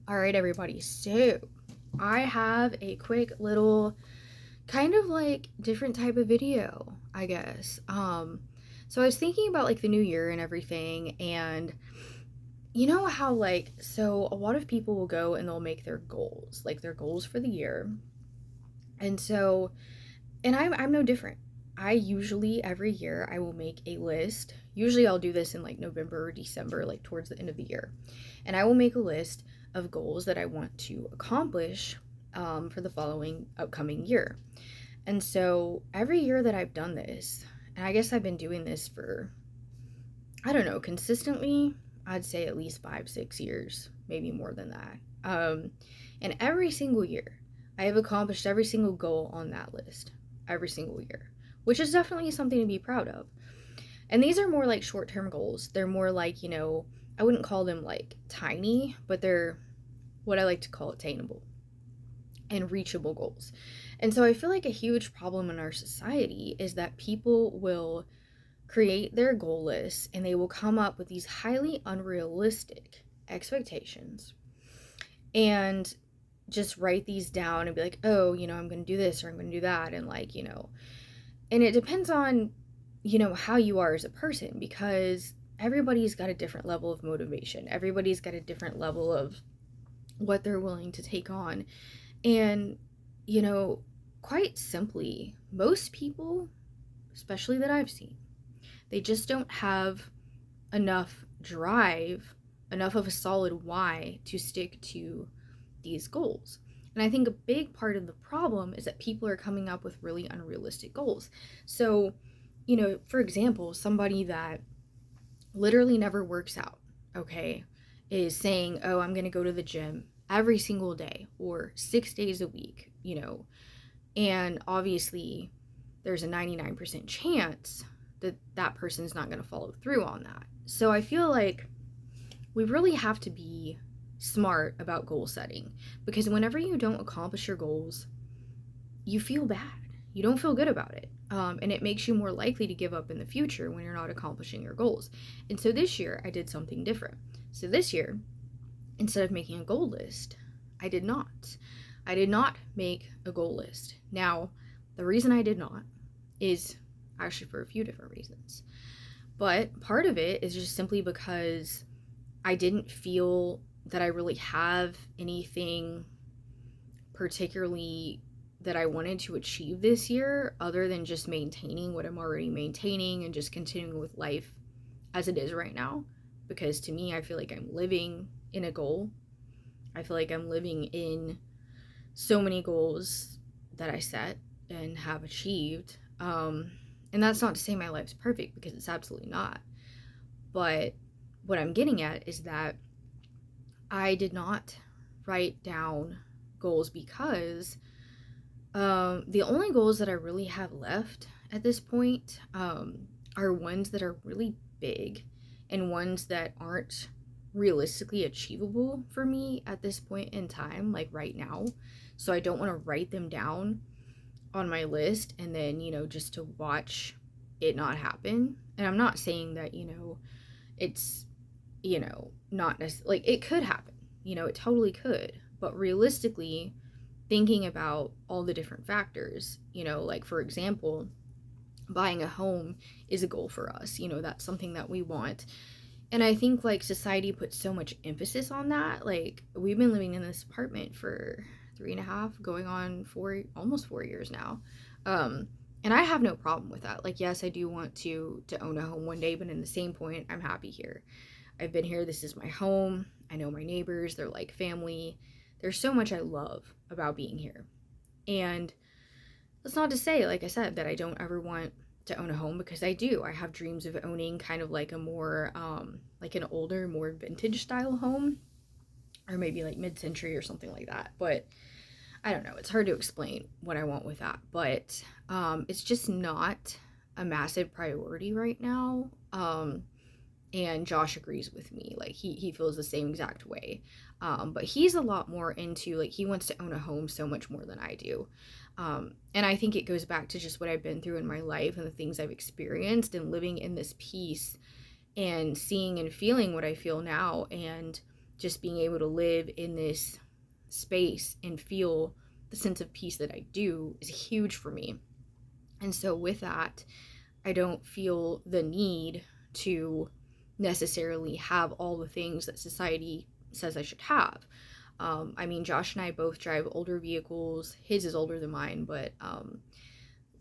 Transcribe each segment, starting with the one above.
All right, everybody. So, I have a quick little kind of like different type of video, I guess. So I was thinking about like the new year and everything, and you know how a lot of people will go and they'll make their goals, like their goals for the year. And so and I'm no different. I usually every year I will make a list. Usually I'll do this in like November or December, like towards the end of the year. And I will make a list of goals that I want to accomplish for the following upcoming year. And so every year that I've done this, and I guess I've been doing this for, I don't know, consistently, I'd say at least 5, 6 years, maybe more than that. And every single year, I have accomplished every single goal on that list, every single year, which is definitely something to be proud of. And these are more like short term goals. They're more like, I wouldn't call them like tiny, but they're what I like to call attainable and reachable goals. And so I feel like a huge problem in our society is that people will create their goal lists and they will come up with these highly unrealistic expectations and just write these down and be like, oh, I'm going to do this or I'm going to do that. And and it depends on, how you are as a person because everybody's got a different level of motivation. Everybody's got a different level of what they're willing to take on. And, you know, quite simply, most people, especially that I've seen, they just don't have enough drive, enough of a solid why to stick to these goals. And I think a big part of the problem is that people are coming up with really unrealistic goals. So, for example, somebody that literally never works out, okay, is saying, oh, I'm going to go to the gym every single day or 6 days a week, and obviously there's a 99% chance that that person's not going to follow through on that. So I feel like we really have to be smart about goal setting because whenever you don't accomplish your goals, you feel bad. You don't feel good about it. And it makes you more likely to give up in the future when you're not accomplishing your goals. And so this year, I did something different. So this year, instead of making a goal list, I did not. I did not make a goal list. Now, the reason I did not is actually for a few different reasons. But part of it is just simply because I didn't feel that I really have anything particularly that I wanted to achieve this year other than just maintaining what I'm already maintaining and just continuing with life as it is right now. Because to me, I feel like I'm living in a goal. I feel like I'm living in so many goals that I set and have achieved. And that's not to say my life's perfect because it's absolutely not. But what I'm getting at is that I did not write down goals because the only goals that I really have left at this point are ones that are really big and ones that aren't realistically achievable for me at this point in time, like right now. So I don't want to write them down on my list and then, just to watch it not happen. And I'm not saying that, it's, not necessarily, like, it could happen, it totally could. But realistically, thinking about all the different factors, like for example, buying a home is a goal for us, that's something that we want. And I think like society puts so much emphasis on that. Like we've been living in this apartment for 3.5, going on 4, almost 4 years now. And I have no problem with that. Like, yes, I do want to own a home one day, but in the same point, I'm happy here. I've been here. This is my home. I know my neighbors. They're like family. There's so much I love about being here. And that's not to say, like I said, that I don't ever want to own a home because I do. I have dreams of owning kind of like a more, like an older, more vintage style home, or maybe like mid century or something like that. But I don't know. It's hard to explain what I want with that. But it's just not a massive priority right now. And Josh agrees with me. Like he feels the same exact way. But he's a lot more into like he wants to own a home so much more than I do. And I think it goes back to just what I've been through in my life and the things I've experienced and living in this peace and seeing and feeling what I feel now. And just being able to live in this space and feel the sense of peace that I do is huge for me. And so with that, I don't feel the need to necessarily have all the things that society says I should have. I mean, Josh and I both drive older vehicles. His is older than mine, but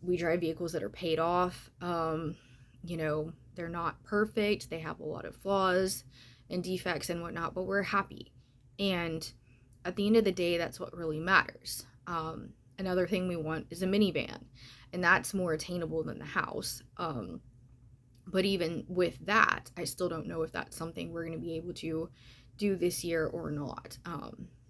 we drive vehicles that are paid off. You know, they're not perfect. They have a lot of flaws and defects and whatnot, but we're happy. And at the end of the day, that's what really matters. Another thing we want is a minivan, and that's more attainable than the house. But even with that, I still don't know if that's something we're going to be able to do this year or not.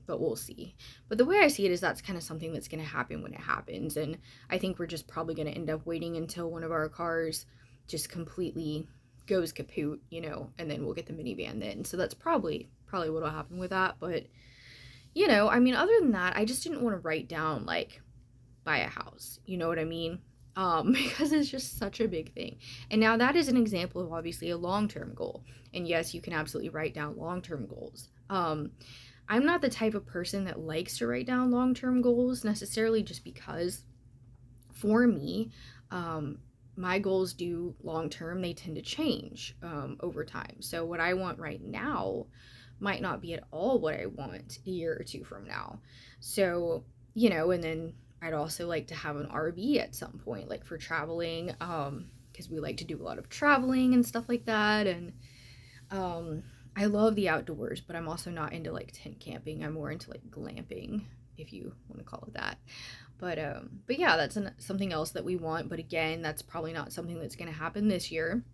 But we'll see. But the way I see it is that's kind of something that's going to happen when it happens. And I think we're just probably going to end up waiting until one of our cars just completely goes kaput, you know, and then we'll get the minivan then. So that's probably what'll happen with that. But, you know, I mean, other than that, I just didn't want to write down, like, buy a house. You know what I mean? Because it's just such a big thing. And now that is an example of obviously a long-term goal. And yes, you can absolutely write down long-term goals. I'm not the type of person that likes to write down long-term goals necessarily, just because for me, my goals do long-term, they tend to change over time. So what I want right now might not be at all what I want a year or two from now. So, you know, and then I'd also like to have an RV at some point, like for traveling, because we like to do a lot of traveling and stuff like that. And I love the outdoors, but I'm also not into like tent camping. I'm more into like glamping, if you want to call it that. But yeah, that's something else that we want. But again, that's probably not something that's going to happen this year.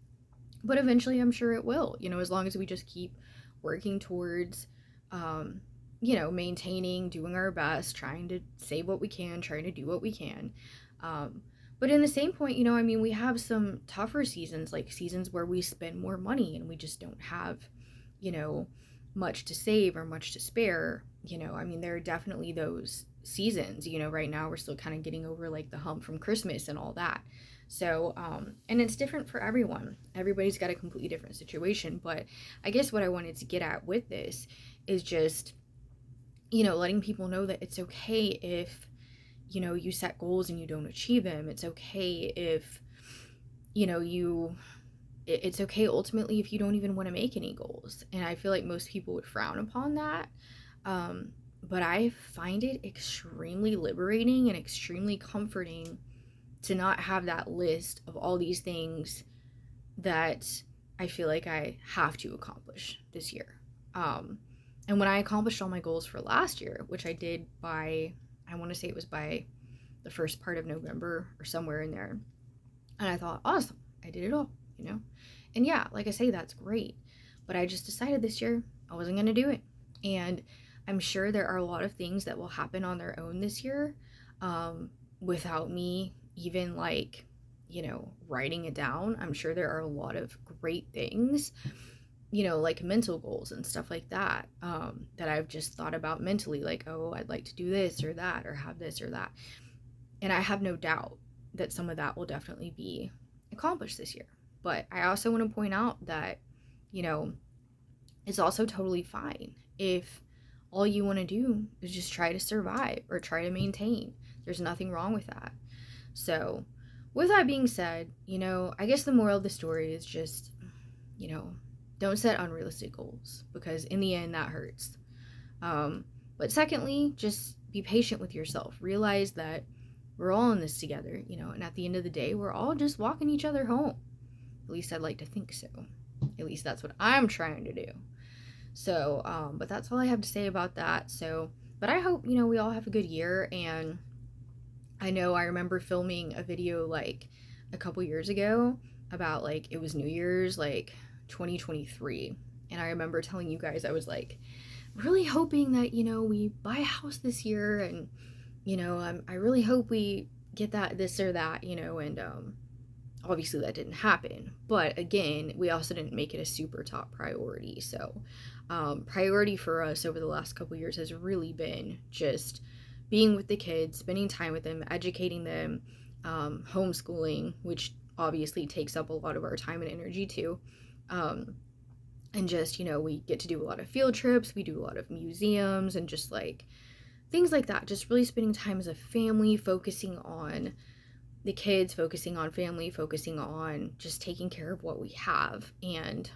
But eventually, I'm sure it will. You know, as long as we just keep working towards, you know, maintaining, doing our best, trying to save what we can, trying to do what we can. But in the same point, you know, I mean, we have some tougher seasons, like seasons where we spend more money and we just don't have, you know, much to save or much to spare. You know, I mean, there are definitely those seasons. You know, right now we're still kind of getting over like the hump from Christmas and all that. So, and it's different for everyone. Everybody's got a completely different situation. But I guess what I wanted to get at with this is just, you know, letting people know that it's okay if, you know, you set goals and you don't achieve them. It's okay if, you know, it's okay ultimately if you don't even want to make any goals. And I feel like most people would frown upon that. But I find it extremely liberating and extremely comforting to not have that list of all these things that I feel like I have to accomplish this year. And when I accomplished all my goals for last year, which I did by, I want to say it was by the first part of November or somewhere in there, and I thought, awesome, I did it all, you know? And yeah, like I say, that's great. But I just decided this year I wasn't going to do it. And I'm sure there are a lot of things that will happen on their own this year, without me even like, you know, writing it down. I'm sure there are a lot of great things, you know, like mental goals and stuff like that, that I've just thought about mentally, like, oh, I'd like to do this or that or have this or that. And I have no doubt that some of that will definitely be accomplished this year. But I also want to point out that, you know, it's also totally fine if all you want to do is just try to survive or try to maintain. There's nothing wrong with that. So, with that being said, you know, I guess the moral of the story is just, you know, don't set unrealistic goals, because in the end that hurts. But secondly, just be patient with yourself. Realize that we're all in this together, you know, and at the end of the day, we're all just walking each other home. At least I'd like to think so. At least that's what I'm trying to do. So, but that's all I have to say about that. So, but I hope, you know, we all have a good year. And I know I remember filming a video like a couple years ago about like, it was New Year's, like 2023. And I remember telling you guys, I was like really hoping that, you know, we buy a house this year. And, you know, I really hope we get that, this or that, you know, and, obviously that didn't happen. But again, we also didn't make it a super top priority. So, priority for us over the last couple years has really been just being with the kids, spending time with them, educating them, homeschooling, which obviously takes up a lot of our time and energy too. And just, we get to do a lot of field trips, we do a lot of museums and just like things like that. Just really spending time as a family, focusing on the kids, focusing on family, focusing on just taking care of what we have. And,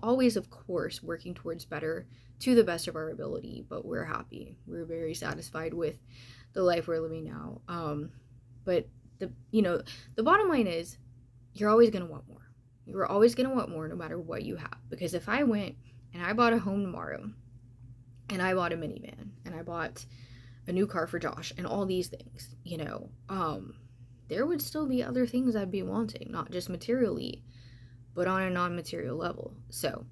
always, of course, working towards better to the best of our ability. But we're happy. We're very satisfied with the life we're living now. But the bottom line is you're always going to want more. You're always going to want more no matter what you have. Because if I went and I bought a home tomorrow and I bought a minivan and I bought a new car for Josh and all these things, there would still be other things I'd be wanting, not just materially, but on a non-material level. So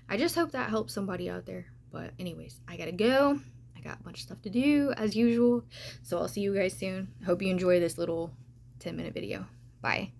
I just hope that helps somebody out there. But anyways, I gotta go. I got a bunch of stuff to do as usual. So I'll see you guys soon. Hope you enjoy this little 10-minute video. Bye.